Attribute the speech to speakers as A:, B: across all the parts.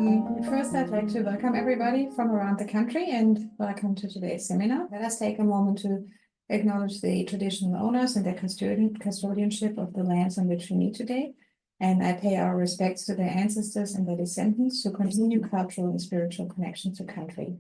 A: First, I'd like to welcome everybody from around the country and welcome to today's seminar. Let us take a moment to acknowledge the traditional owners and their custodianship of the lands on which we meet today. And I pay our respects to their ancestors and their descendants who continue cultural and spiritual connections to country.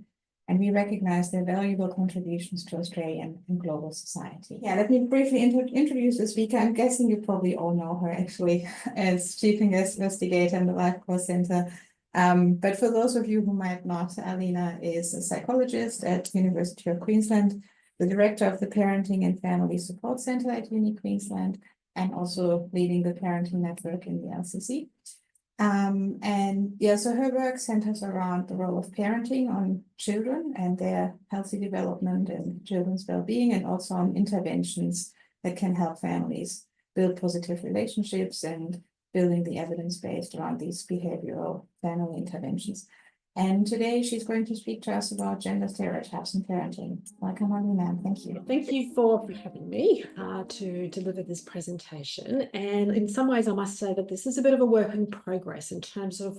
A: And we recognize their valuable contributions to Australian and global society. Yeah, let me briefly introduce the speaker. I'm guessing you probably all know her actually as Chief Investigator in the Life Course Center. But for those of you who might not, Alina is a psychologist at University of Queensland, the director of the Parenting and Family Support Center at Uni Queensland, and also leading the parenting network in the LCC. So her work centers around the role of parenting on children and their healthy development and children's well-being, and also on interventions that can help families build positive relationships and building the evidence based around these behavioral family interventions. And today she's going to speak to us about gender stereotypes in parenting. Welcome, Alina. Thank you.
B: Thank you for having me to deliver this presentation. And in some ways, I must say that this is a bit of a work in progress in terms of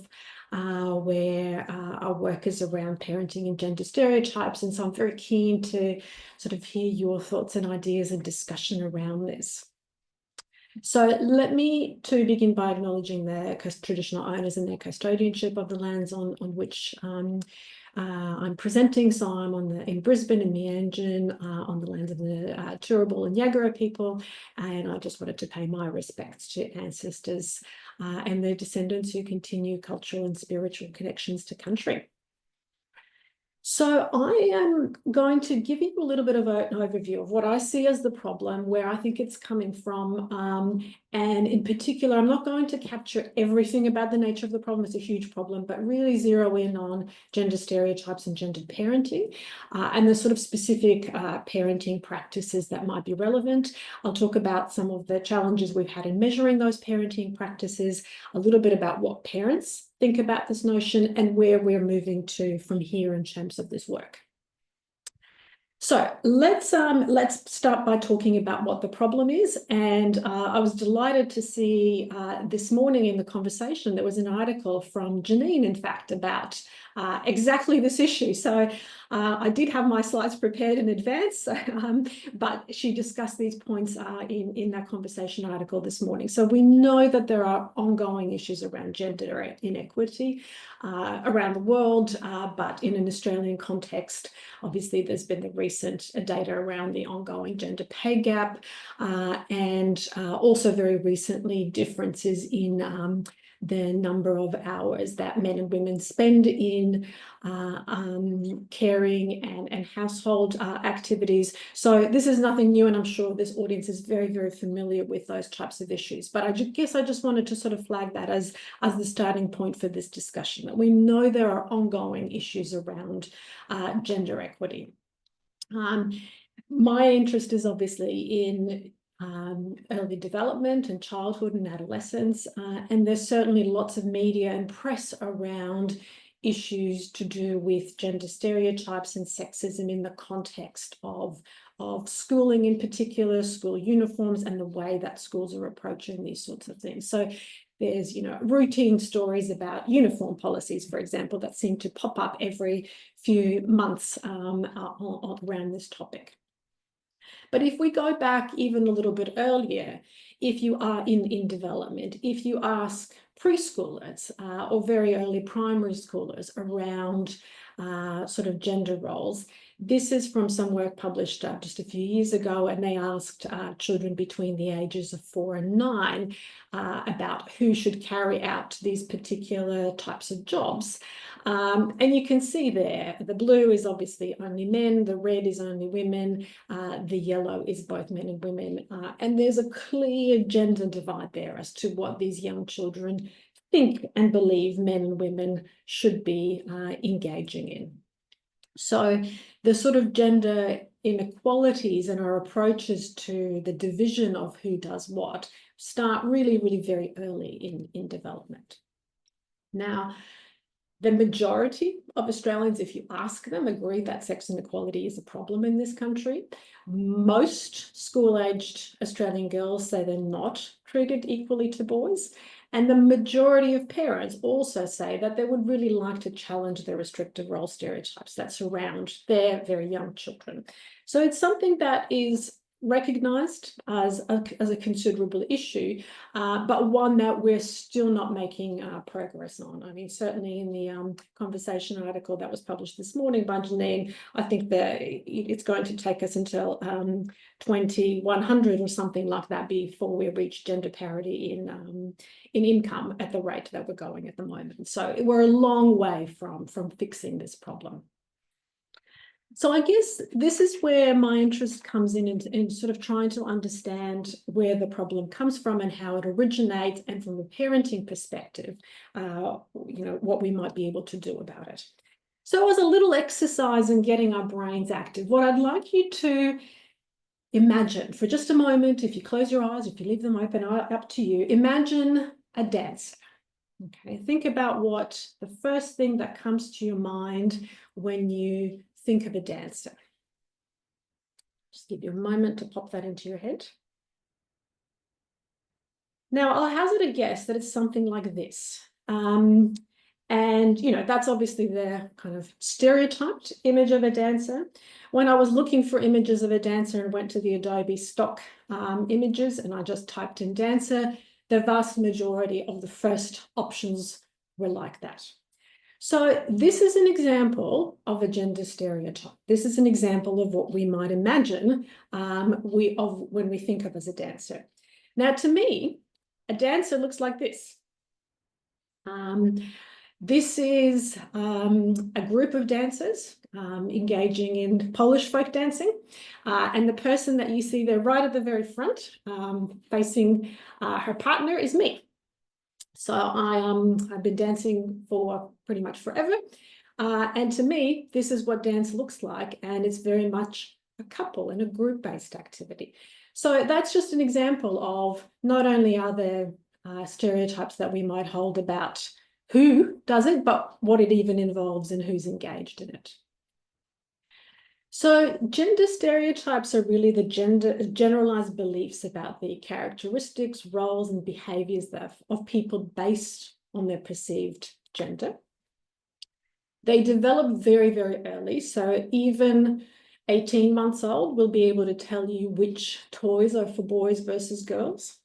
B: where our work is around parenting and gender stereotypes. And so I'm very keen to sort of hear your thoughts and ideas and discussion around this. So let me begin by acknowledging the traditional owners and their custodianship of the lands on which I'm presenting. So I'm in Brisbane in Meanjin, on the lands of the Turrbal and Yagara people, and I just wanted to pay my respects to ancestors and their descendants who continue cultural and spiritual connections to country. So I am going to give you a little bit of an overview of what I see as the problem, where I think it's coming from. And in particular, I'm not going to capture everything about the nature of the problem. It's a huge problem, but really zero in on gender stereotypes and gendered parenting and the sort of specific parenting practices that might be relevant. I'll talk about some of the challenges we've had in measuring those parenting practices, a little bit about what parents think about this notion and where we're moving to from here in terms of this work. So let's start by talking about what the problem is. And I was delighted to see this morning in the conversation, there was an article from Janine, in fact, about exactly this issue. So I did have my slides prepared in advance, but she discussed these points in that conversation article this morning. So we know that there are ongoing issues around gender inequity around the world, but in an Australian context, obviously there's been the recent data around the ongoing gender pay gap, and also very recently differences in the number of hours that men and women spend in caring and household activities. So this is nothing new, and I'm sure this audience is very, very familiar with those types of issues. But I guess I just wanted to sort of flag that as the starting point for this discussion, that we know there are ongoing issues around gender equity. My interest is obviously in early development and childhood and adolescence, and there's certainly lots of media and press around issues to do with gender stereotypes and sexism in the context of schooling, in particular, school uniforms and the way that schools are approaching these sorts of things. So there's, routine stories about uniform policies, for example, that seem to pop up every few months around this topic. But if we go back even a little bit earlier, if you are in development, if you ask preschoolers or very early primary schoolers around sort of gender roles, this is from some work published just a few years ago, and they asked children between the ages of 4 and 9 about who should carry out these particular types of jobs. And you can see there, the blue is obviously only men, the red is only women, the yellow is both men and women. And there's a clear gender divide there as to what these young children think and believe men and women should be engaging in. So the sort of gender inequalities and our approaches to the division of who does what start really, really very early in development. Now, The majority of Australians, if you ask them, agree that sex inequality is a problem in this country. Most school-aged Australian girls say they're not treated equally to boys. And the majority of parents also say that they would really like to challenge the restrictive role stereotypes that surround their very young children. So it's something that is recognised as a considerable issue, but one that we're still not making progress on. I mean, certainly in the conversation article that was published this morning by Janine, I think that it's going to take us until 2100 or something like that before we reach gender parity in income at the rate that we're going at the moment. So we're a long way from fixing this problem. So I guess this is where my interest comes in sort of trying to understand where the problem comes from and how it originates, and from a parenting perspective, what we might be able to do about it. So as a little exercise in getting our brains active, what I'd like you to imagine for just a moment, if you close your eyes, if you leave them open, up to you, imagine a dancer. Okay, think about what the first thing that comes to your mind when you think of a dancer. Just give you a moment to pop that into your head. Now, I'll hazard a guess that it's something like this. And, that's obviously the kind of stereotyped image of a dancer. When I was looking for images of a dancer and went to the Adobe stock images and I just typed in dancer, the vast majority of the first options were like that. So this is an example of a gender stereotype. This is an example of what we might imagine when we think of as a dancer. Now, to me, a dancer looks like this. This is a group of dancers engaging in Polish folk dancing. And the person that you see there right at the very front, facing her partner, is me. So I've been dancing for pretty much forever. And to me, this is what dance looks like. And it's very much a couple and a group-based activity. So that's just an example of not only are there stereotypes that we might hold about who does it, but what it even involves and who's engaged in it. So gender stereotypes are really the generalized beliefs about the characteristics, roles, and behaviors of people based on their perceived gender. They develop very, very early. So even 18 months old will be able to tell you which toys are for boys versus girls.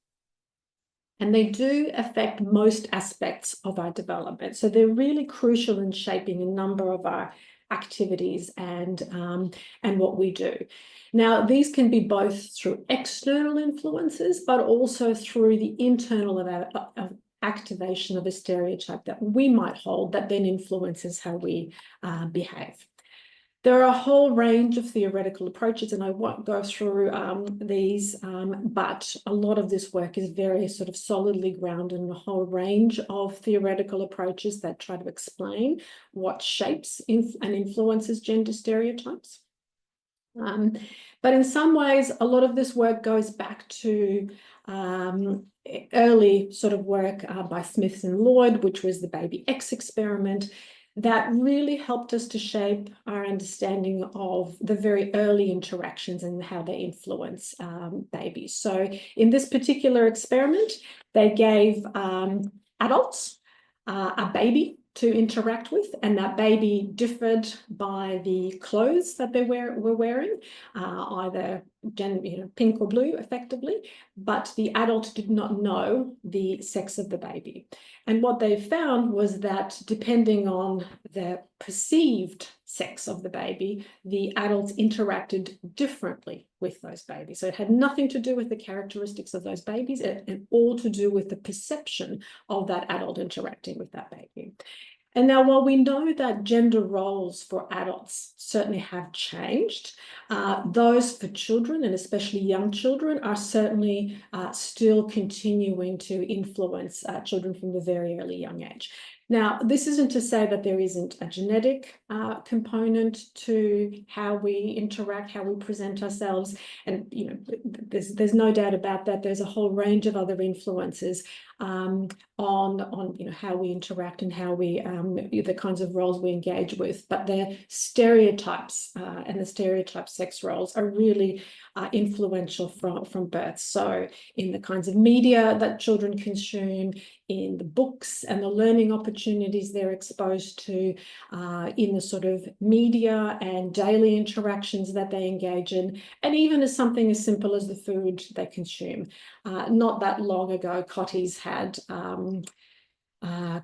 B: And they do affect most aspects of our development. So they're really crucial in shaping a number of our activities and what we do. Now, these can be both through external influences, but also through the internal activation of a stereotype that we might hold that then influences how we behave. There are a whole range of theoretical approaches, and I won't go through these, but a lot of this work is very sort of solidly grounded in a whole range of theoretical approaches that try to explain what shapes and influences gender stereotypes. But in some ways, a lot of this work goes back to early sort of work by Smith and Lloyd, which was the Baby X experiment, that really helped us to shape our understanding of the very early interactions and how they influence babies. So in this particular experiment, they gave adults a baby to interact with, and that baby differed by the clothes that they were wearing, either pink or blue, effectively, but the adult did not know the sex of the baby. And what they found was that depending on the perceived sex of the baby, the adults interacted differently with those babies. So it had nothing to do with the characteristics of those babies, and all to do with the perception of that adult interacting with that baby. And now, while we know that gender roles for adults certainly have changed, those for children, and especially young children, are certainly still continuing to influence children from a very early young age. Now, this isn't to say that there isn't a genetic component to how we interact, how we present ourselves, and there's no doubt about that. There's a whole range of other influences, on how we interact and how we the kinds of roles we engage with. But the stereotypes and the stereotype sex roles are really influential from birth. So in the kinds of media that children consume, in the books and the learning opportunities they're exposed to, in the sort of media and daily interactions that they engage in, and even as something as simple as the food they consume. Not that long ago, Cottee's had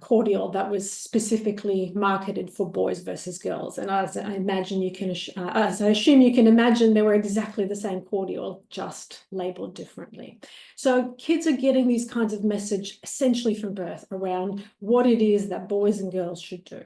B: cordial that was specifically marketed for boys versus girls, and as I imagine you can, as I assume you can imagine, they were exactly the same cordial, just labelled differently. So kids are getting these kinds of message essentially from birth around what it is that boys and girls should do.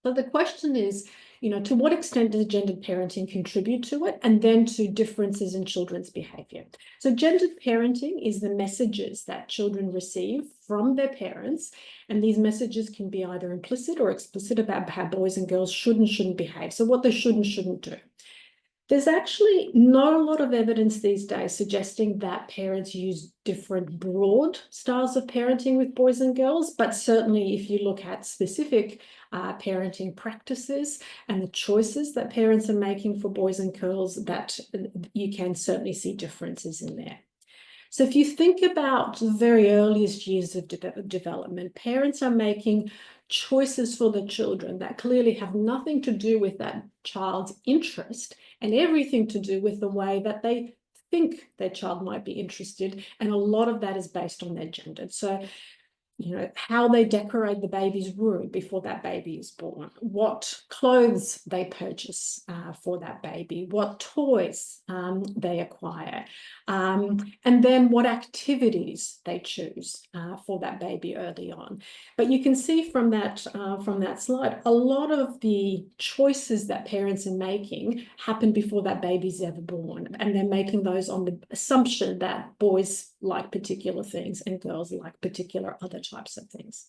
B: So the question is, to what extent does gendered parenting contribute to it, and then to differences in children's behaviour? So gendered parenting is the messages that children receive from their parents, and these messages can be either implicit or explicit about how boys and girls should and shouldn't behave, so what they should and shouldn't do. There's actually not a lot of evidence these days suggesting that parents use different broad styles of parenting with boys and girls, but certainly if you look at specific parenting practices and the choices that parents are making for boys and girls, that you can certainly see differences in there. So if you think about the very earliest years of development, parents are making choices for the children that clearly have nothing to do with that child's interest and everything to do with the way that they think their child might be interested. And a lot of that is based on their gender. So, how they decorate the baby's room before that baby is born, what clothes they purchase for that baby, what toys they acquire, and then what activities they choose for that baby early on. But you can see from that slide, a lot of the choices that parents are making happen before that baby's ever born, and they're making those on the assumption that boys like particular things and girls like particular other types of things.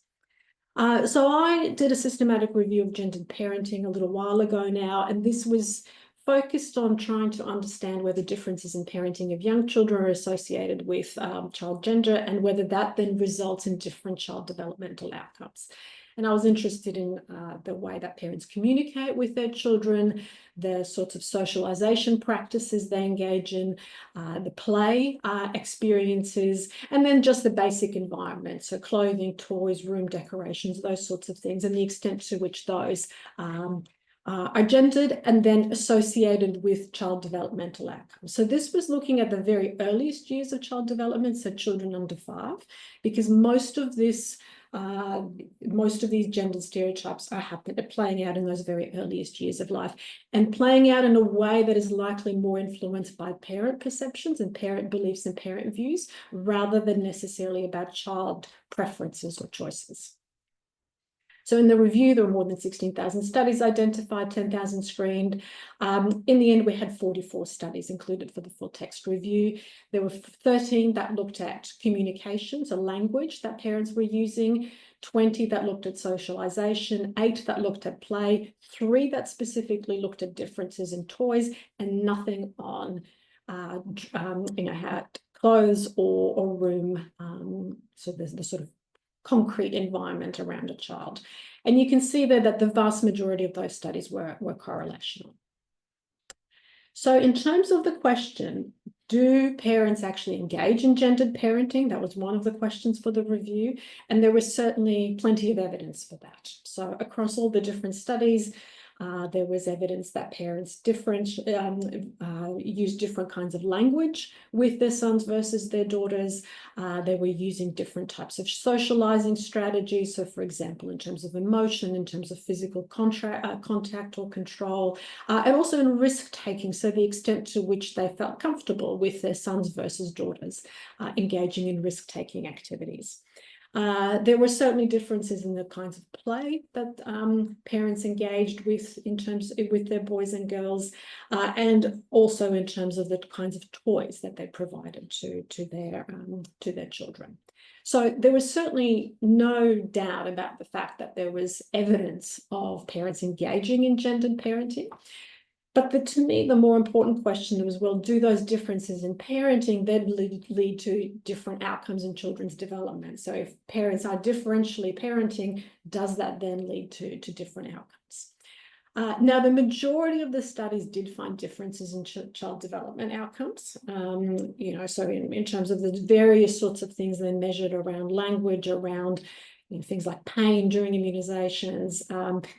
B: So I did a systematic review of gendered parenting a little while ago now, and this was focused on trying to understand whether differences in parenting of young children are associated with child gender, and whether that then results in different child developmental outcomes. And I was interested in the way that parents communicate with their children, the sorts of socialization practices they engage in, the play experiences, and then just the basic environment. So clothing, toys, room decorations, those sorts of things, and the extent to which those are gendered and then associated with child developmental outcomes. So this was looking at the very earliest years of child development, so children under 5, because most of these gendered stereotypes are playing out in those very earliest years of life, and playing out in a way that is likely more influenced by parent perceptions and parent beliefs and parent views, rather than necessarily about child preferences or choices. So in the review, there were more than 16,000 studies identified, 10,000 screened. In the end, we had 44 studies included for the full text review. There were 13 that looked at communication, so language that parents were using, 20 that looked at socialization, 8 that looked at play, 3 that specifically looked at differences in toys, and nothing on how clothes or room, so the sort of concrete environment around a child. And you can see there that the vast majority of those studies were correlational. So in terms of the question, do parents actually engage in gendered parenting? That was one of the questions for the review, and there was certainly plenty of evidence for that. So across all the different studies, there was evidence that parents use different kinds of language with their sons versus their daughters. They were using different types of socializing strategies. So for example, in terms of emotion, in terms of physical contact or control, and also in risk-taking, so the extent to which they felt comfortable with their sons versus daughters engaging in risk-taking activities. There were certainly differences in the kinds of play that parents engaged with with their boys and girls, and also in terms of the kinds of toys that they provided to their children. So there was certainly no doubt about the fact that there was evidence of parents engaging in gendered parenting. But to me, the more important question was, well, do those differences in parenting then lead to different outcomes in children's development? So if parents are differentially parenting, does that then lead to different outcomes? Now, the majority of the studies did find differences in child development outcomes. So in terms of the various sorts of things they measured around language, around things like pain during immunizations,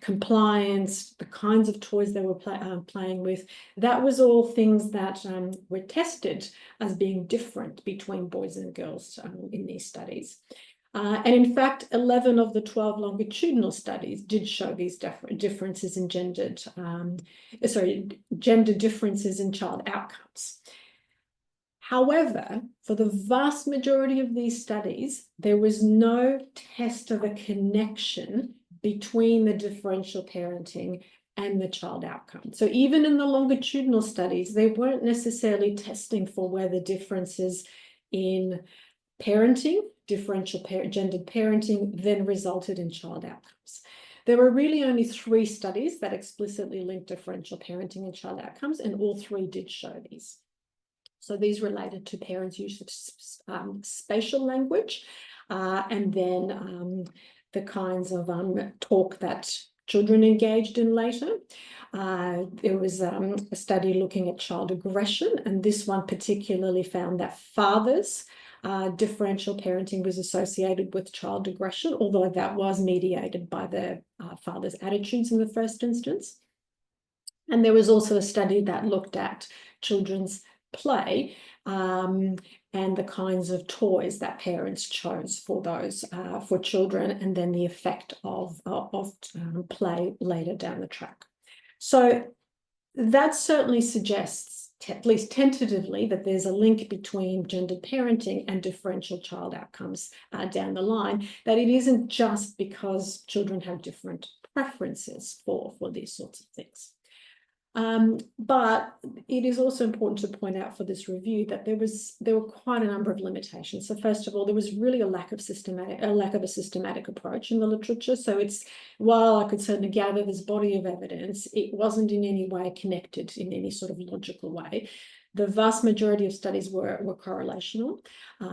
B: compliance, the kinds of toys they were playing with, that was all things that were tested as being different between boys and girls in these studies. And in fact, 11 of the 12 longitudinal studies did show these differences in gender differences in child outcomes. However, for the vast majority of these studies, there was no test of a connection between the differential parenting and the child outcome. So even in the longitudinal studies, they weren't necessarily testing for whether differences in parenting, differential gendered parenting, then resulted in child outcomes. There were really only 3 studies that explicitly linked differential parenting and child outcomes, and all 3 did show these. So these related to parents' use of spatial language, and then the kinds of talk that children engaged in later. There was a study looking at child aggression, and this one particularly found that fathers' differential parenting was associated with child aggression, although that was mediated by the father's attitudes in the first instance. And there was also a study that looked at children's play and the kinds of toys that parents chose for those for children, and then the effect of play later down the track. So that certainly suggests, at least tentatively, that there's a link between gendered parenting and differential child outcomes down the line, that it isn't just because children have different preferences for these sorts of things. But it is also important to point out for this review that there were quite a number of limitations. So first of all, there was really a lack of a systematic approach in the literature. So while I could certainly gather this body of evidence, it wasn't in any way connected in any sort of logical way. The vast majority of studies were correlational.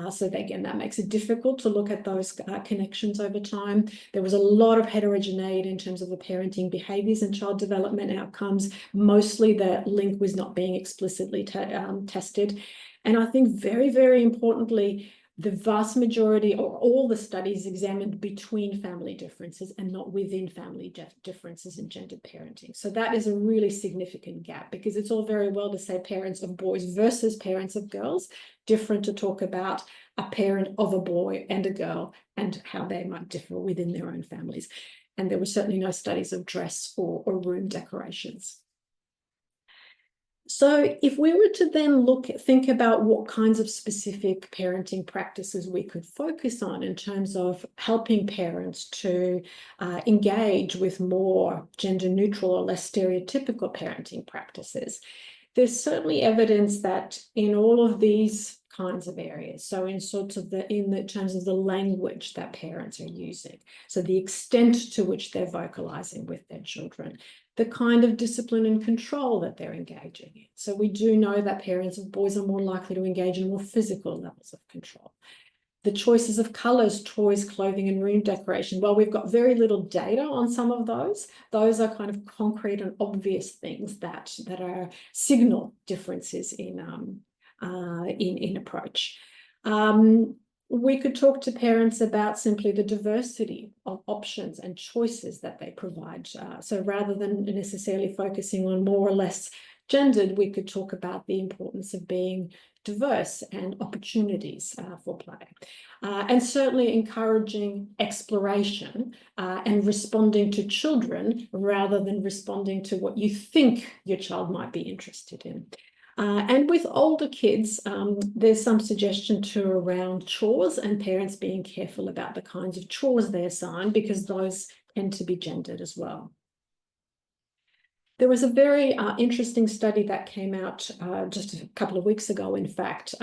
B: So again, that makes it difficult to look at those connections over time. There was a lot of heterogeneity in terms of the parenting behaviours and child development outcomes. Mostly the link was not being explicitly tested. And I think very, very importantly, the vast majority or all the studies examined between family differences and not within family differences in gendered parenting. So that is a really significant gap, because it's all very well to say parents of boys versus parents of girls, different to talk about a parent of a boy and a girl and how they might differ within their own families. And there were certainly no studies of dress or room decorations. So if we were to then think about what kinds of specific parenting practices we could focus on in terms of helping parents to engage with more gender neutral or less stereotypical parenting practices, there's certainly evidence that in all of these kinds of areas, so in terms of the language that parents are using, so the extent to which they're vocalizing with their children, the kind of discipline and control that they're engaging in. So we do know that parents of boys are more likely to engage in more physical levels of control. The choices of colours, toys, clothing, and room decoration. Well, we've got very little data on some of those. Those are kind of concrete and obvious things that are signal differences in approach. We could talk to parents about simply the diversity of options and choices that they provide. So rather than necessarily focusing on more or less gendered, we could talk about the importance of being diverse and opportunities for play. And certainly encouraging exploration and responding to children rather than responding to what you think your child might be interested in. And with older kids, there's some suggestion too around chores and parents being careful about the kinds of chores they assign, because those tend to be gendered as well. There was a very interesting study that came out just a couple of weeks ago, in fact,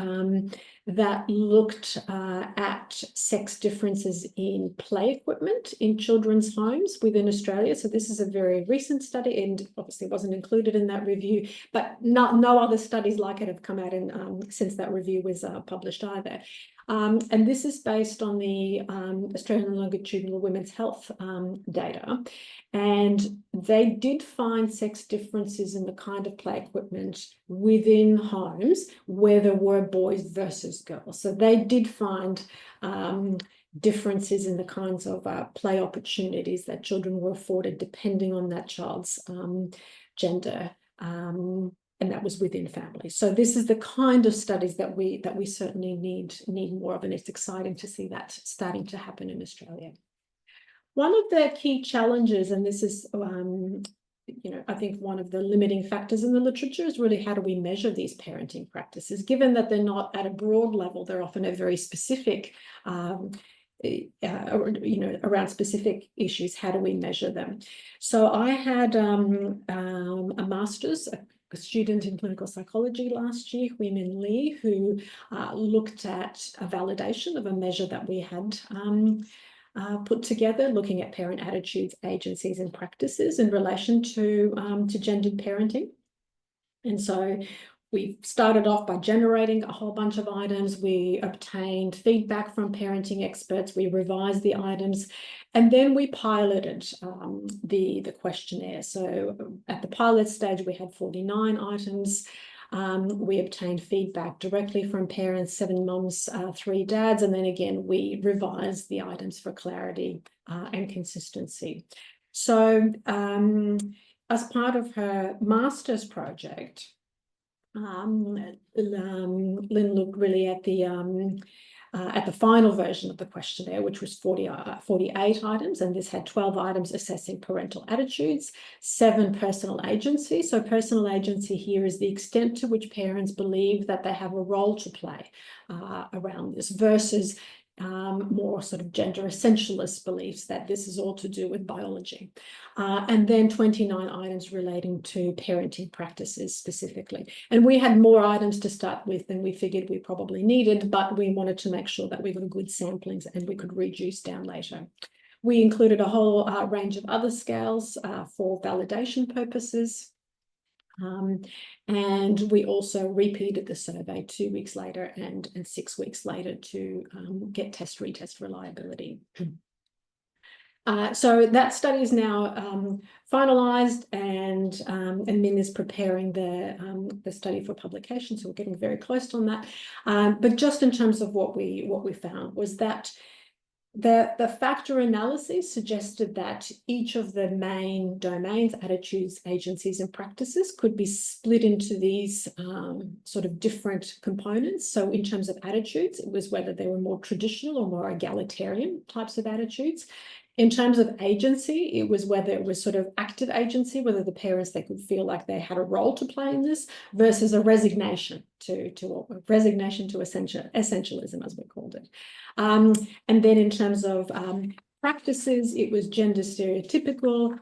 B: that looked at sex differences in play equipment in children's homes within Australia. So this is a very recent study and obviously wasn't included in that review, but no other studies like it have come out since that review was published either. And this is based on the Australian Longitudinal Women's Health data. And they did find sex differences in the kind of play equipment within homes where there were boys versus girls. So they did find differences in the kinds of play opportunities that children were afforded depending on that child's gender. And that was within families. So this is the kind of studies that we certainly need more of, and it's exciting to see that starting to happen in Australia. One of the key challenges, and this is, I think one of the limiting factors in the literature, is really how do we measure these parenting practices? Given that they're not at a broad level, they're often a very specific, around specific issues. How do we measure them? So I had a master's, a student in clinical psychology last year, Min Lee, who looked at a validation of a measure that we had put together, looking at parent attitudes, agencies, and practices in relation to gendered parenting. And so we started off by generating a whole bunch of items. We obtained feedback from parenting experts. We revised the items, and then we piloted the questionnaire. So at the pilot stage, we had 49 items. We obtained feedback directly from parents, 7 mums, 3 dads, and then again, we revised the items for clarity and consistency. So as part of her master's project, Lynn looked really at the final version of the questionnaire, which was 48 items, and this had 12 items assessing parental attitudes, 7 personal agency. So personal agency here is the extent to which parents believe that they have a role to play around this, versus more sort of gender essentialist beliefs that this is all to do with biology. And then 29 items relating to parenting practices specifically. And we had more items to start with than we figured we probably needed, but we wanted to make sure that we got good samplings and we could reduce down later. We included a whole range of other scales for validation purposes. And we also repeated the survey 2 weeks later and 6 weeks later to get retest reliability. So that study is now finalised, and Min is preparing the study for publication. So we're getting very close on that. But just in terms of what we found was that the factor analysis suggested that each of the main domains, attitudes, agencies, and practices could be split into these sort of different components. So in terms of attitudes, it was whether they were more traditional or more egalitarian types of attitudes. In terms of agency, it was whether it was sort of active agency, whether the parents, they could feel like they had a role to play in this, versus a resignation to essentialism, as we called it. And then in terms of practices, it was gender stereotypical,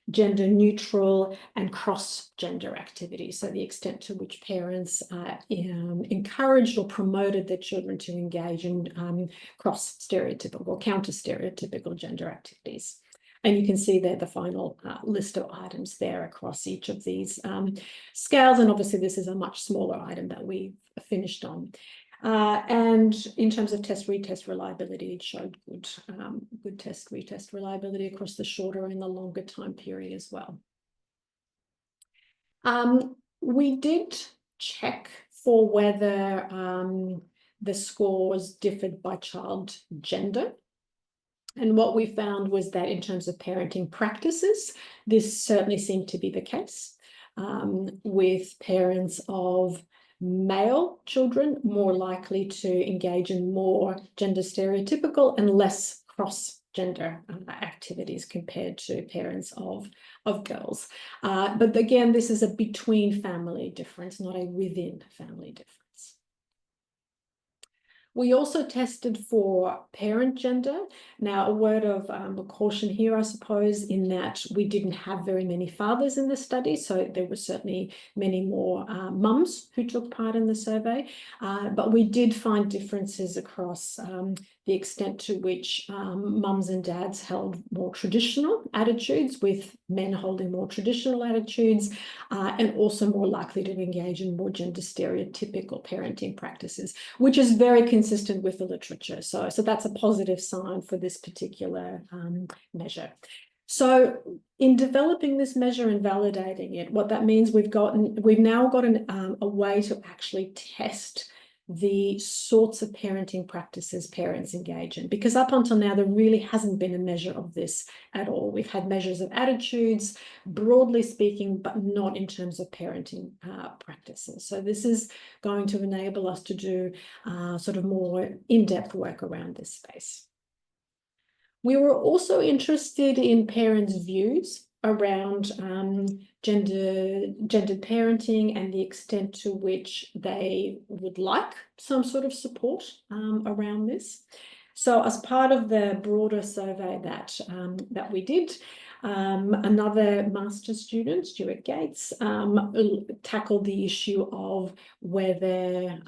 B: gender neutral, and cross-gender activities. So the extent to which parents encouraged or promoted their children to engage in cross-stereotypical or counter-stereotypical gender activities. And you can see there the final list of items there across each of these scales. And obviously this is a much smaller item that we've finished on. And in terms of retest reliability, it showed good retest reliability across the shorter and the longer time period as well. We did check for whether the scores differed by child gender. And what we found was that in terms of parenting practices, this certainly seemed to be the case, with parents of male children more likely to engage in more gender stereotypical and less cross-gender activities compared to parents of girls. But again, this is a between family difference, not a within family difference. We also tested for parent gender. Now, a word of caution here, I suppose, in that we didn't have very many fathers in the study, so there were certainly many more mums who took part in the survey, but we did find differences across the extent to which mums and dads held more traditional attitudes, with men holding more traditional attitudes, and also more likely to engage in more gender stereotypical parenting practices, which is very consistent with the literature. So that's a positive sign for this particular measure. So in developing this measure and validating it, what that means, we've now got a way to actually test the sorts of parenting practices parents engage in, because up until now there really hasn't been a measure of this at all. We've had measures of attitudes, broadly speaking, but not in terms of parenting practices. So this is going to enable us to do sort of more in-depth work around this space. We were also interested in parents' views around gendered parenting and the extent to which they would like some sort of support around this. So as part of the broader survey that we did, another master's student, Stuart Gates, tackled the issue of whether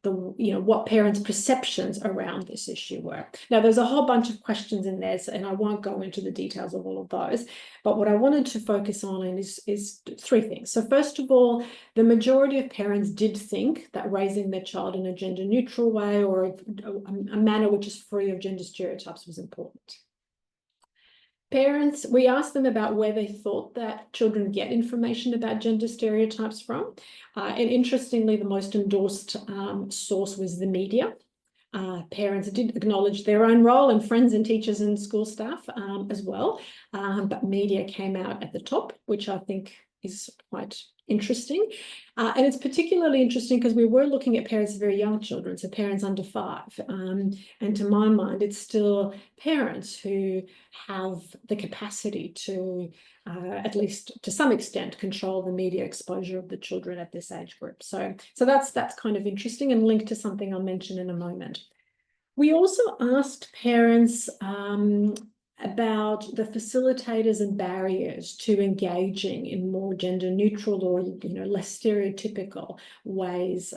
B: what parents' perceptions around this issue were. Now, there's a whole bunch of questions in there, and I won't go into the details of all of those, but what I wanted to focus on is three things. So first of all, the majority of parents did think that raising their child in a gender neutral way, or a manner which is free of gender stereotypes, was important. Parents, we asked them about where they thought that children get information about gender stereotypes from. And interestingly, the most endorsed source was the media. Parents did acknowledge their own role, and friends and teachers and school staff as well. But media came out at the top, which I think is quite interesting. And it's particularly interesting because we were looking at parents of very young children, so parents under 5. And to my mind, it's still parents who have the capacity to, at least to some extent, control the media exposure of the children at this age group. So that's kind of interesting and linked to something I'll mention in a moment. We also asked parents about the facilitators and barriers to engaging in more gender neutral or less stereotypical ways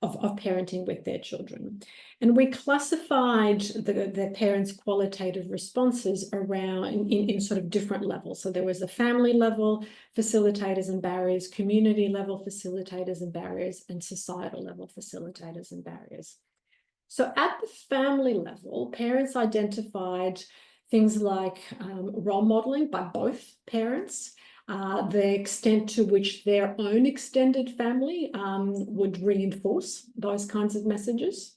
B: of parenting with their children. And we classified the parents' qualitative responses around in sort of different levels. So there was a family level facilitators and barriers, community level facilitators and barriers, and societal level facilitators and barriers. So at the family level, parents identified things like role modeling by both parents, the extent to which their own extended family would reinforce those kinds of messages,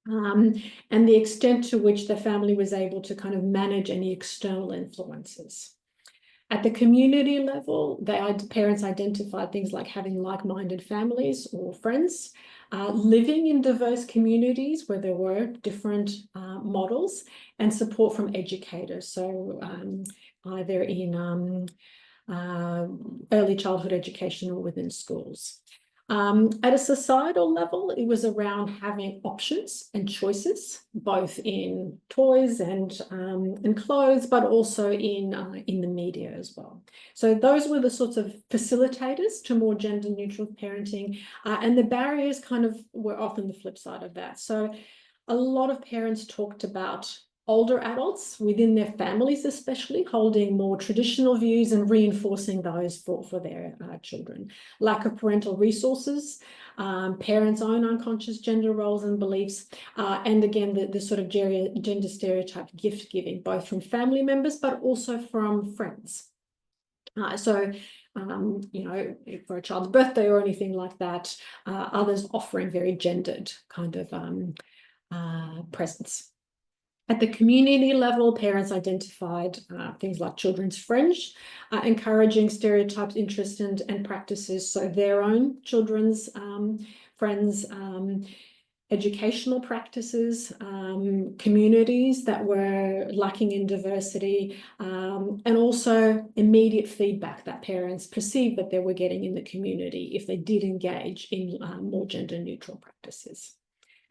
B: and the extent to which the family was able to kind of manage any external influences. At the community level, parents identified things like having like-minded families or friends, living in diverse communities where there were different models, and support from educators. So either in early childhood education or within schools. At a societal level, it was around having options and choices, both in toys and clothes, but also in the media as well. So those were the sorts of facilitators to more gender neutral parenting, and the barriers kind of were often the flip side of that. So a lot of parents talked about older adults within their families, especially holding more traditional views and reinforcing those for their children. Lack of parental resources, parents' own unconscious gender roles and beliefs, and again, the sort of gender stereotype gift giving, both from family members, but also from friends. For a child's birthday or anything like that, others offering very gendered kind of presents. At the community level, parents identified things like children's fringe, encouraging stereotypes, interests and practices. So their own children's friends, educational practices, communities that were lacking in diversity, and also immediate feedback that parents perceived that they were getting in the community if they did engage in more gender neutral practices.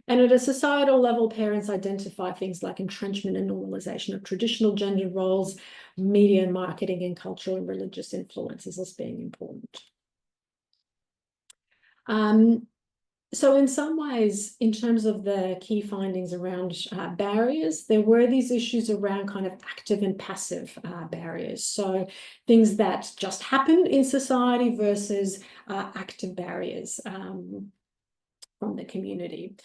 B: And at a societal level, parents identify things like entrenchment and normalization of traditional gender roles, media and marketing, and cultural and religious influences as being important. So in some ways, in terms of the key findings around barriers, there were these issues around kind of active and passive barriers. So things that just happen in society versus active barriers from the community.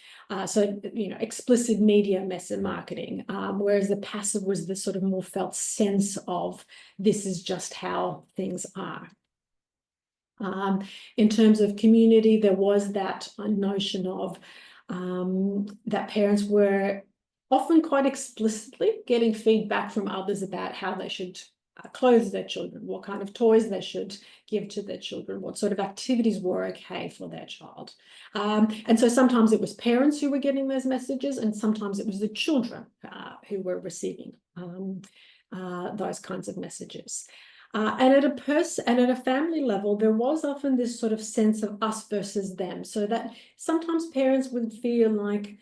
B: So, you know, explicit media message marketing, whereas the passive was the sort of more felt sense of this is just how things are. In terms of community, there was that notion of that parents were often quite explicitly getting feedback from others about how they should clothe their children, what kind of toys they should give to their children, what sort of activities were okay for their child. And so sometimes it was parents who were getting those messages, and sometimes it was the children who were receiving those kinds of messages. And at a family level, there was often this sort of sense of us versus them, so that sometimes parents would feel like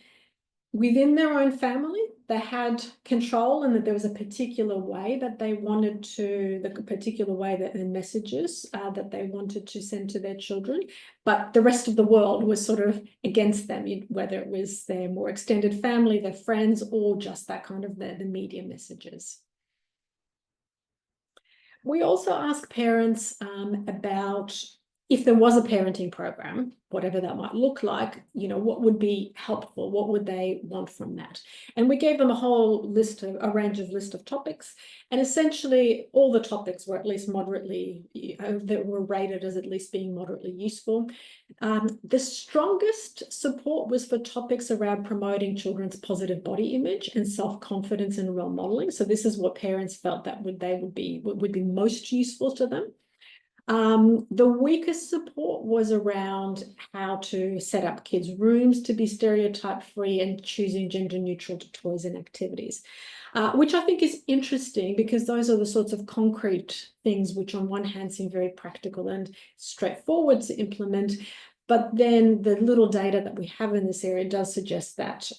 B: within their own family, they had control, and that there was a particular way that they wanted to, the particular way that the messages that they wanted to send to their children, but the rest of the world was sort of against them, whether it was their more extended family, their friends, or just that kind of the media messages. We also ask parents about if there was a parenting program, whatever that might look like, you know, what would be helpful? What would they want from that? And we gave them a range of topics, and essentially all the topics were at least moderately, that were rated as at least being moderately useful. The strongest support was for topics around promoting children's positive body image and self-confidence and role modeling. So this is what parents felt that would be most useful to them. The weakest support was around how to set up kids' rooms to be stereotype free and choosing gender neutral toys and activities, which I think is interesting, because those are the sorts of concrete things which on one hand seem very practical and straightforward to implement. But then the little data that we have in this area does suggest that,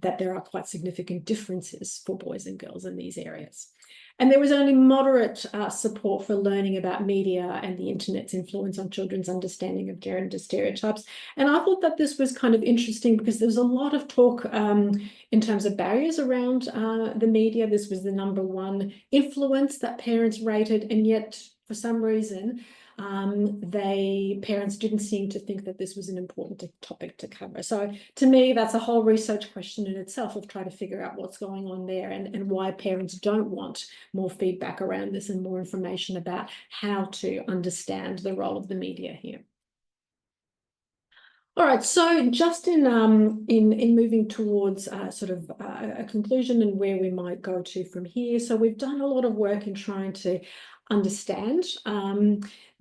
B: that there are quite significant differences for boys and girls in these areas. And there was only moderate support for learning about media and the internet's influence on children's understanding of gender stereotypes. And I thought that this was kind of interesting, because there was a lot of talk in terms of barriers around the media. This was the #1 influence that parents rated, and yet for some reason, parents didn't seem to think that this was an important topic to cover. So to me, that's a whole research question in itself, of trying to figure out what's going on there, and why parents don't want more feedback around this and more information about how to understand the role of the media here. All right, so just in moving towards sort of a conclusion and where we might go to from here. So we've done a lot of work in trying to understand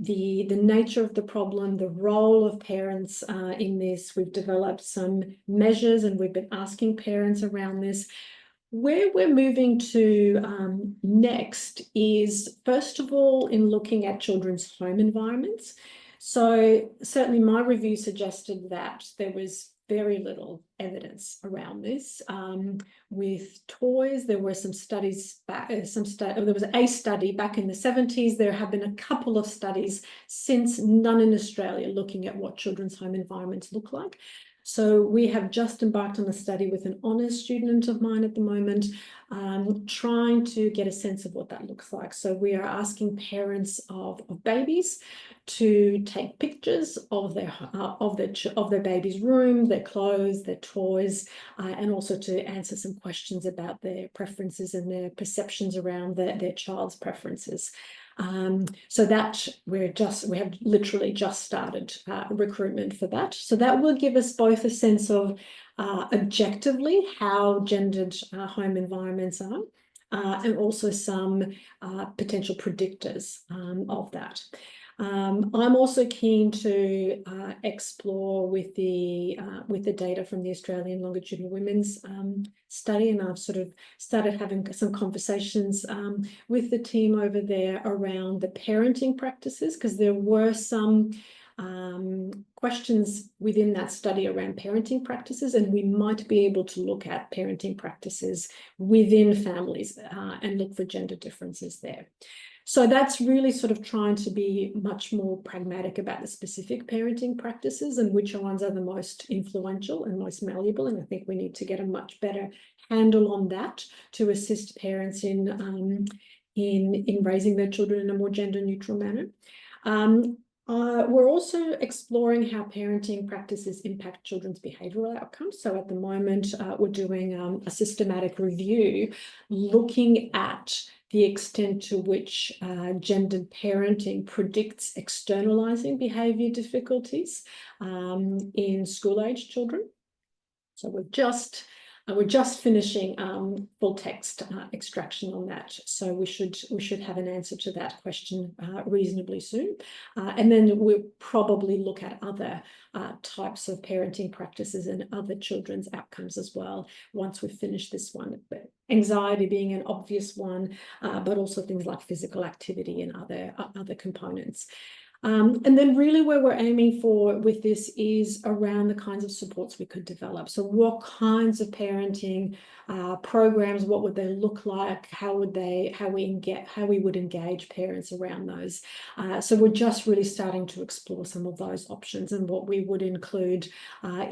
B: the nature of the problem, the role of parents in this. We've developed some measures, and we've been asking parents around this. Where we're moving to next is, first of all, in looking at children's home environments. So certainly my review suggested that there was very little evidence around this. With toys, there were some studies back, there was a study back in the 70s. There have been a couple of studies since, none in Australia, looking at what children's home environments look like. So we have just embarked on a study with an honours student of mine at the moment, trying to get a sense of what that looks like. So we are asking parents of babies to take pictures of their baby's room, their clothes, their toys, and also to answer some questions about their preferences and their perceptions around their child's preferences. So that we have literally just started recruitment for that. So that will give us both a sense of objectively how gendered home environments are, and also some potential predictors of that. I'm also keen to explore with the data from the Australian Longitudinal Women's Study, and I've sort of started having some conversations with the team over there around the parenting practices, because there were some questions within that study around parenting practices, and we might be able to look at parenting practices within families and look for gender differences there. So that's really sort of trying to be much more pragmatic about the specific parenting practices and which ones are the most influential and most malleable. And I think we need to get a much better handle on that to assist parents in raising their children in a more gender neutral manner. We're also exploring how parenting practices impact children's behavioural outcomes. So at the moment, we're doing a systematic review looking at the extent to which gendered parenting predicts externalizing behaviour difficulties in school-age children. So we're just finishing full text extraction on that. So we should have an answer to that question reasonably soon. And then we'll probably look at other types of parenting practices and other children's outcomes as well once we've finished this one. But anxiety being an obvious one, but also things like physical activity and other components. And then really where we're aiming for with this is around the kinds of supports we could develop. So what kinds of parenting programs, what would they look like? How we would engage parents around those. So we're just really starting to explore some of those options and what we would include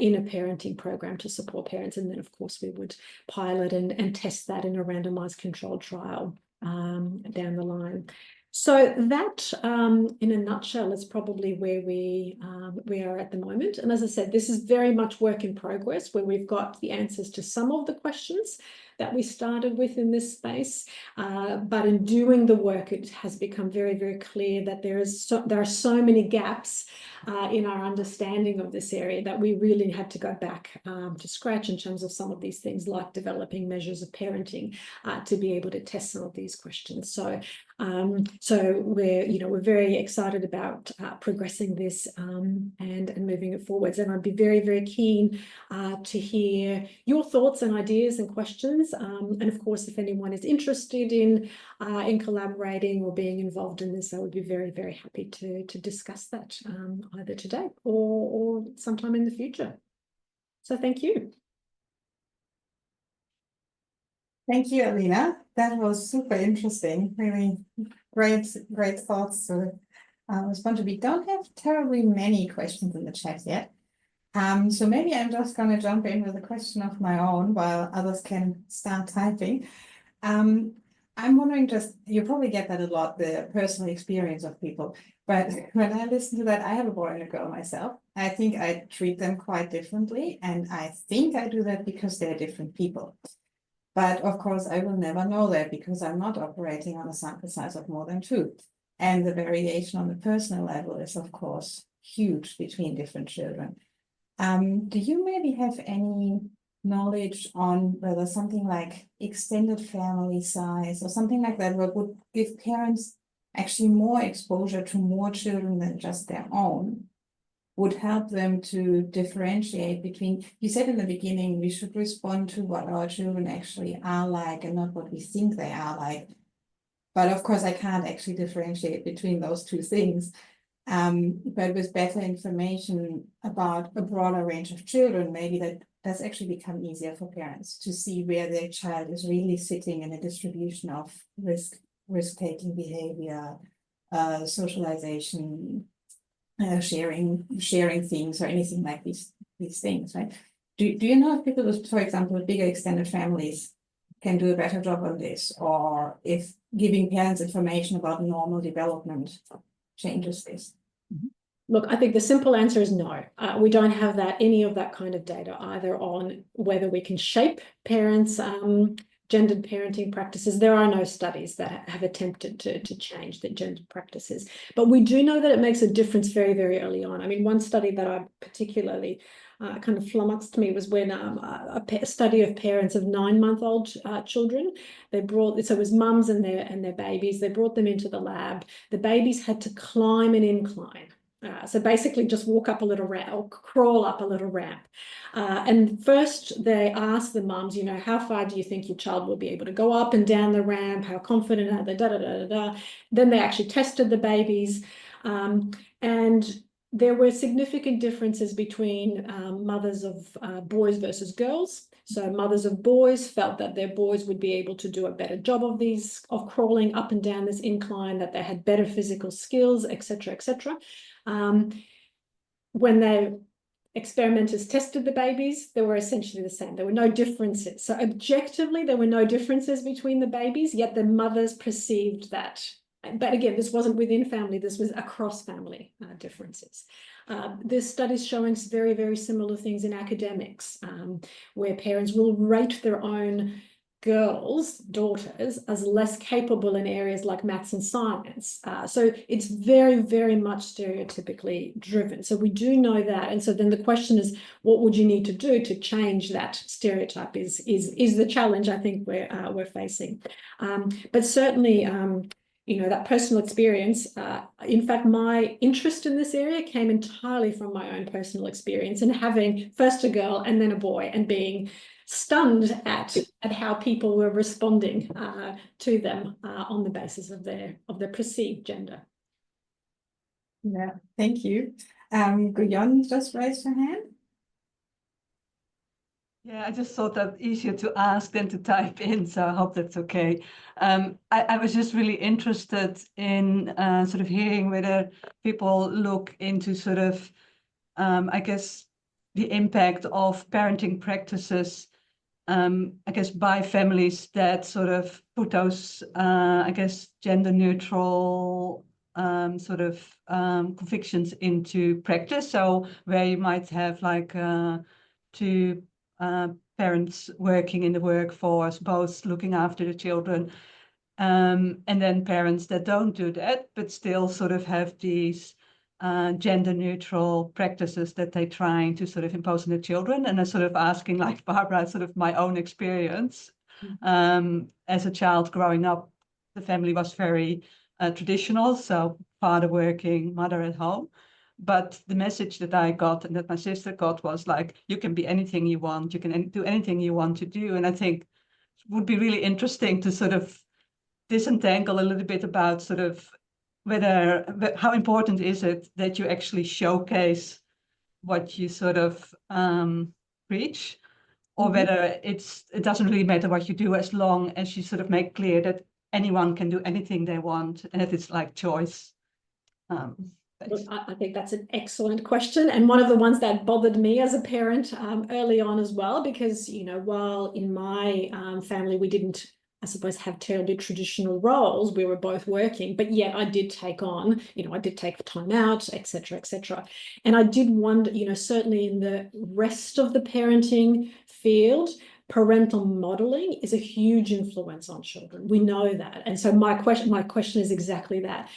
B: in a parenting program to support parents. And then of course we would pilot and test that in a randomized controlled trial down the line. So that, in a nutshell, is probably where we are at the moment. And as I said, this is very much work in progress, where we've got the answers to some of the questions that we started with in this space. But in doing the work, it has become very, very clear that there are so many gaps in our understanding of this area that we really had to go back to scratch in terms of some of these things, like developing measures of parenting to be able to test some of these questions. So we're very excited about progressing this and moving it forwards. And I'd be very, very keen to hear your thoughts and ideas and questions. And of course, if anyone is interested in collaborating or being involved in this, I would be very, very happy to discuss that either today or sometime in the future. So thank you.
A: Thank you, Alina. That was super interesting. Really great thoughts to respond to. We don't have terribly many questions in the chat yet. So maybe I'm just going to jump in with a question of my own while others can start typing. I'm wondering, you probably get that a lot, the personal experience of people. But when I listen to that, I have a boy and a girl myself. I think I treat them quite differently. And I think I do that because they're different people. But of course, I will never know that because I'm not operating on a sample size of more than 2. And the variation on the personal level is, of course, huge between different children. Do you maybe have any knowledge on whether something like extended family size or something like that would give parents actually more exposure to more children than just their own, would help them to differentiate between, you said in the beginning, we should respond to what our children actually are like and not what we think they are like. But of course, I can't actually differentiate between those two things. But with better information about a broader range of children, maybe that does actually become easier for parents to see where their child is really sitting in a distribution of risk-taking behavior, socialization, sharing things or anything like these things, right? Do you know if people with, for example, with bigger extended families can do a better job on this, or if giving parents information about normal development changes this?
B: Look, I think the simple answer is no. We don't have any of that kind of data either on whether we can shape parents' gendered parenting practices. There are no studies that have attempted to change the gendered practices, but we do know that it makes a difference very, very early on. I mean, one study that I particularly kind of flummoxed me was when a study of parents of 9-month-old children. So it was mums and their babies. They brought them into the lab. The babies had to climb an incline. So basically just walk up a little ramp or crawl up a little ramp. And first they asked the mums, how far do you think your child will be able to go up and down the ramp? How confident are they? Then they actually tested the babies. And there were significant differences between mothers of boys versus girls. So mothers of boys felt that their boys would be able to do a better job of crawling up and down this incline, that they had better physical skills, etc., etc. When the experimenters tested the babies, they were essentially the same. There were no differences. So objectively, there were no differences between the babies, yet the mothers perceived that. But again, this wasn't within family, this was across family differences. This study's showing very, very similar things in academics, where parents will rate their own girls, daughters, as less capable in areas like maths and science. So it's very, very much stereotypically driven. So we do know that. And so then the question is, what would you need to do to change that stereotype is the challenge I think we're facing. But certainly, you know, that personal experience, in fact, my interest in this area came entirely from my own personal experience and having first a girl and then a boy and being stunned at how people were responding to them on the basis of their perceived gender.
A: Yeah, thank you. Guyon just raised her hand.
C: Yeah, I just thought that easier to ask than to type in, so I hope that's okay. I was just really interested in sort of hearing whether people look into sort of, I guess, the impact of parenting practices, I guess, by families that sort of put those, I guess, gender neutral sort of convictions into practice. So where you might have like two parents working in the workforce, both looking after the children, and then parents that don't do that, but still sort of have these gender neutral practices that they're trying to sort of impose on the children. And I'm sort of asking, like Barbara, sort of my own experience. As a child growing up, the family was very traditional, so father working, mother at home. But the message that I got and that my sister got was like, you can be anything you want, you can do anything you want to do. And I think it would be really interesting to sort of disentangle a little bit about sort of how important is it that you actually showcase what you sort of preach, or whether it doesn't really matter what you do as long as you sort of make clear that anyone can do anything they want and that it's like choice.
B: Look, I think that's an excellent question, and one of the ones that bothered me as a parent early on as well, because, you know, while in my family we didn't, I suppose, have terribly traditional roles, we were both working, but yet I did take on, you know, I did take time out, etc., etc. And I did wonder, you know, certainly in the rest of the parenting field, parental modeling is a huge influence on children. We know that. And so my question is exactly that.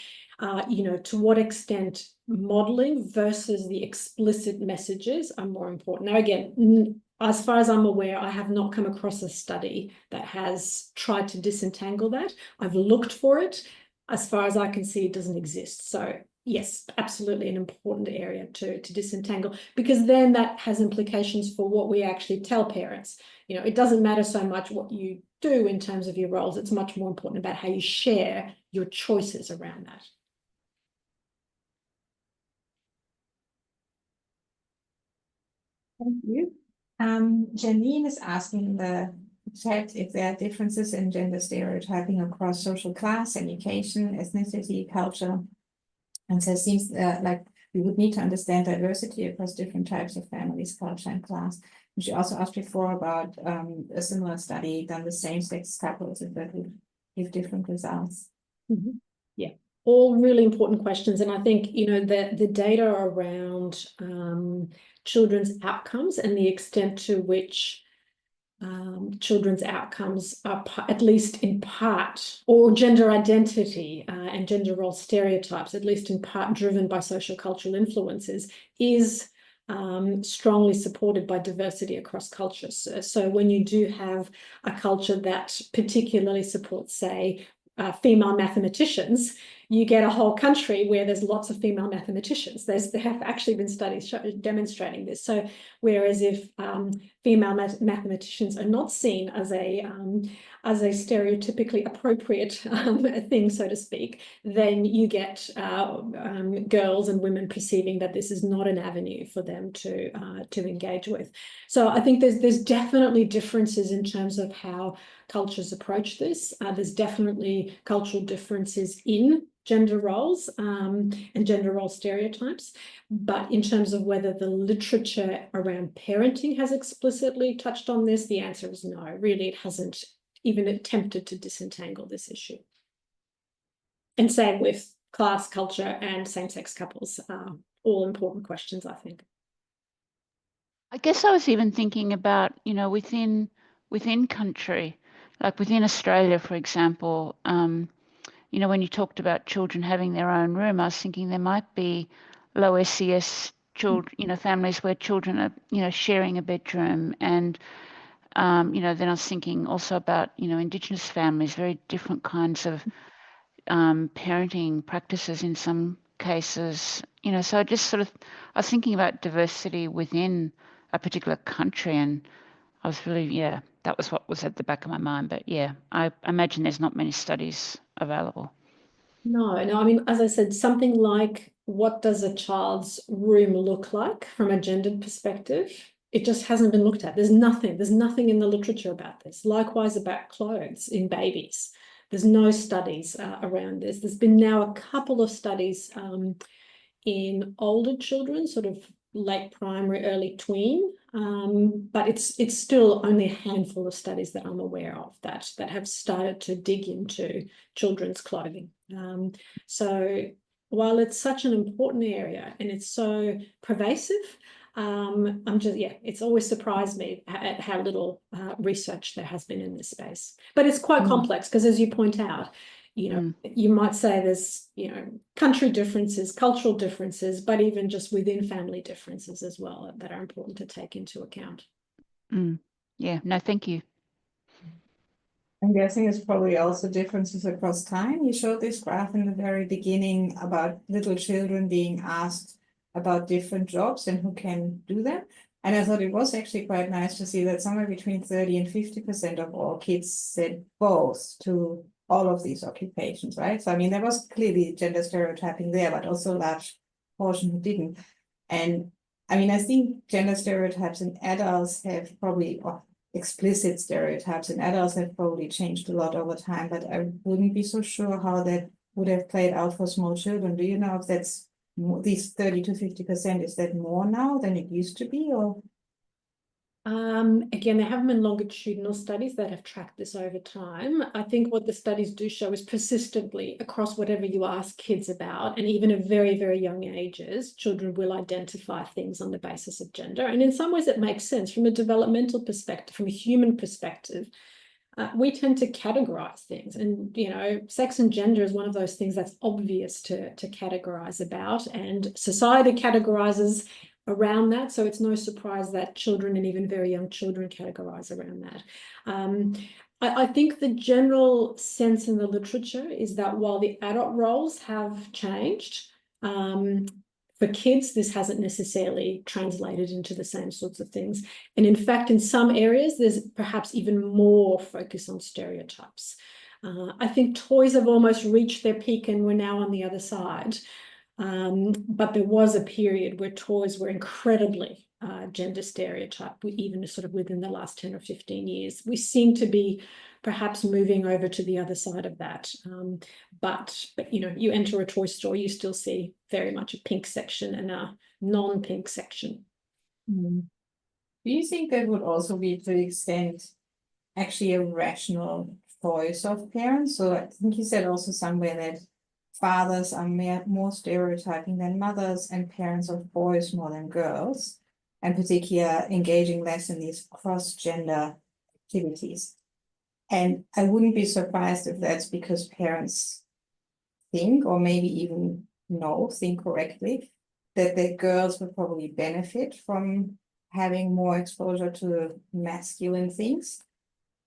B: You know, to what extent modeling versus the explicit messages are more important. Now, again, as far as I'm aware, I have not come across a study that has tried to disentangle that. I've looked for it. As far as I can see, it doesn't exist. So yes, absolutely an important area to disentangle, because then that has implications for what we actually tell parents. You know, it doesn't matter so much what you do in terms of your roles. It's much more important about how you share your choices around that.
A: Thank you. Janine is asking in the chat if there are differences in gender stereotyping across social class, education, ethnicity, culture. And so it seems like we would need to understand diversity across different types of families, culture, and class. And she also asked before about a similar study done with same-sex couples, if that would give different results.
B: Mm-hmm. Yeah, all really important questions. And I think, you know, the data around children's outcomes and the extent to which children's outcomes are, at least in part, or gender identity and gender role stereotypes, at least in part driven by social cultural influences, is strongly supported by diversity across cultures. So when you do have a culture that particularly supports, say, female mathematicians, you get a whole country where there's lots of female mathematicians. There have actually been studies demonstrating this. So whereas if female mathematicians are not seen as a stereotypically appropriate thing, so to speak, then you get girls and women perceiving that this is not an avenue for them to engage with. So I think there's definitely differences in terms of how cultures approach this. There's definitely cultural differences in gender roles and gender role stereotypes. But in terms of whether the literature around parenting has explicitly touched on this, the answer is no. Really, it hasn't even attempted to disentangle this issue. And same with class, culture, and same-sex couples. All important questions, I think.
D: I guess I was even thinking about, you know, within country, like within Australia, for example, you know, when you talked about children having their own room, I was thinking there might be low SES children, you know, families where children are, you know, sharing a bedroom. And, you know, then I was thinking also about, you know, Indigenous families, very different kinds of parenting practices in some cases, you know, so I just sort of, I was thinking about diversity within a particular country, and I was really, yeah, that was what was at the back of my mind. But yeah, I imagine there's not many studies available.
B: No, I mean, as I said, something like what does a child's room look like from a gendered perspective? It just hasn't been looked at. There's nothing in the literature about this. Likewise about clothes in babies. There's no studies around this. There's been now a couple of studies in older children, sort of late primary, early tween, but it's still only a handful of studies that I'm aware of that have started to dig into children's clothing. So while it's such an important area and it's so pervasive, I'm just, yeah, it's always surprised me at how little research there has been in this space. But it's quite complex because, as you point out, you know, you might say there's, you know, country differences, cultural differences, but even just within family differences as well that are important to take into account.
D: Yeah, no, thank you.
A: I'm guessing it's probably also differences across time. You showed this graph in the very beginning about little children being asked about different jobs and who can do them. And I thought it was actually quite nice to see that somewhere between 30 and 50% of all kids said both to all of these occupations, right? So, I mean, there was clearly gender stereotyping there, but also a large portion who didn't. And I mean, I think gender stereotypes in adults have probably, or explicit stereotypes in adults have probably changed a lot over time, but I wouldn't be so sure how that would have played out for small children. Do you know if that's more, these 30 to 50%, is that more now than it used to be, or?
B: Again, there haven't been longitudinal studies that have tracked this over time. I think what the studies do show is persistently across whatever you ask kids about, and even at very, very young ages, children will identify things on the basis of gender. And in some ways it makes sense from a developmental perspective, from a human perspective. We tend to categorize things, and, you know, sex and gender is one of those things that's obvious to categorize about, and society categorizes around that. So it's no surprise that children and even very young children categorize around that. I think the general sense in the literature is that while the adult roles have changed, for kids, this hasn't necessarily translated into the same sorts of things. And in fact, in some areas, there's perhaps even more focus on stereotypes. I think toys have almost reached their peak and we're now on the other side. But there was a period where toys were incredibly gender stereotyped, even sort of within the last 10 or 15 years. We seem to be perhaps moving over to the other side of that. But you know, you enter a toy store, you still see very much a pink section and a non-pink section.
A: Do you think that would also be, to the extent, actually a rational choice of parents? So I think you said also somewhere that fathers are more stereotyping than mothers, and parents of boys more than girls, and particularly engaging less in these cross-gender activities. And I wouldn't be surprised if that's because parents think, or maybe even think correctly, that the girls would probably benefit from having more exposure to masculine things,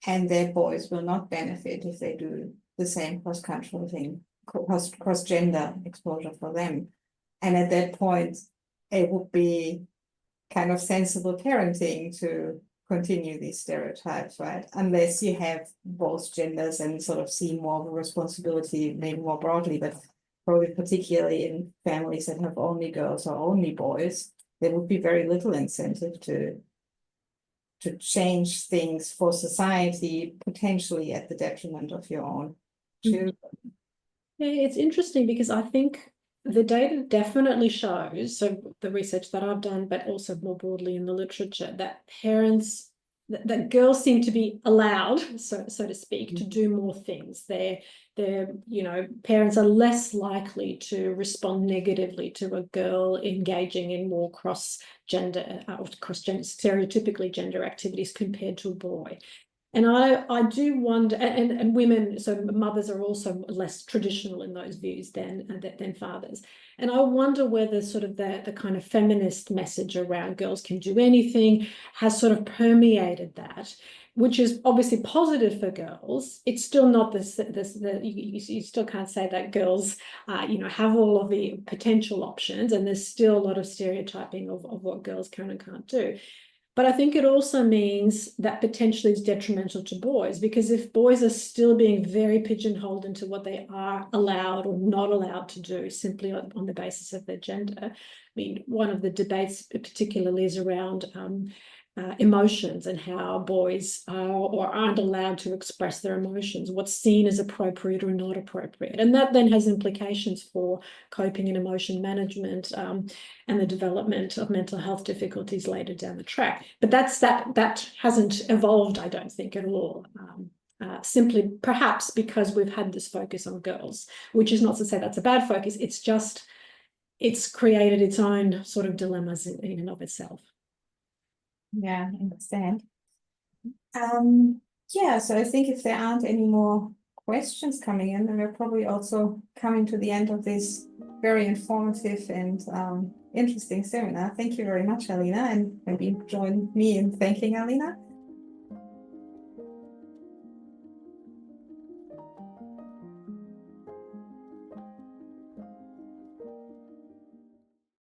A: and their boys will not benefit if they do the same cross-cultural thing cross-gender exposure for them. And at that point, it would be kind of sensible parenting to continue these stereotypes, right? Unless you have both genders and sort of see more of a responsibility, maybe more broadly, but probably particularly in families that have only girls or only boys, there would be very little incentive to change things for society, potentially at the detriment of your own children.
B: Yeah, it's interesting because I think the data definitely shows, so the research that I've done, but also more broadly in the literature, that parents, that girls seem to be allowed, so to speak, to do more things. They're, parents are less likely to respond negatively to a girl engaging in more cross-gender, stereotypically gender activities compared to a boy. And I do wonder, and women, so mothers are also less traditional in those views than fathers. And I wonder whether sort of the kind of feminist message around girls can do anything has sort of permeated that, which is obviously positive for girls. It's still not you still can't say that girls, have all of the potential options, and there's still a lot of stereotyping of what girls can and can't do. But I think it also means that potentially is detrimental to boys, because if boys are still being very pigeonholed into what they are allowed or not allowed to do simply on the basis of their gender. I mean, one of the debates particularly is around emotions and how boys are or aren't allowed to express their emotions, what's seen as appropriate or not appropriate. And that then has implications for coping and emotion management and the development of mental health difficulties later down the track. But that hasn't evolved, I don't think, at all. Simply perhaps because we've had this focus on girls, which is not to say that's a bad focus. It's just, it's created its own sort of dilemmas in and of itself.
A: Yeah, I understand. Yeah, so I think if there aren't any more questions coming in, then we're probably also coming to the end of this very informative and interesting seminar. Thank you very much, Alina, and maybe join me in thanking Alina.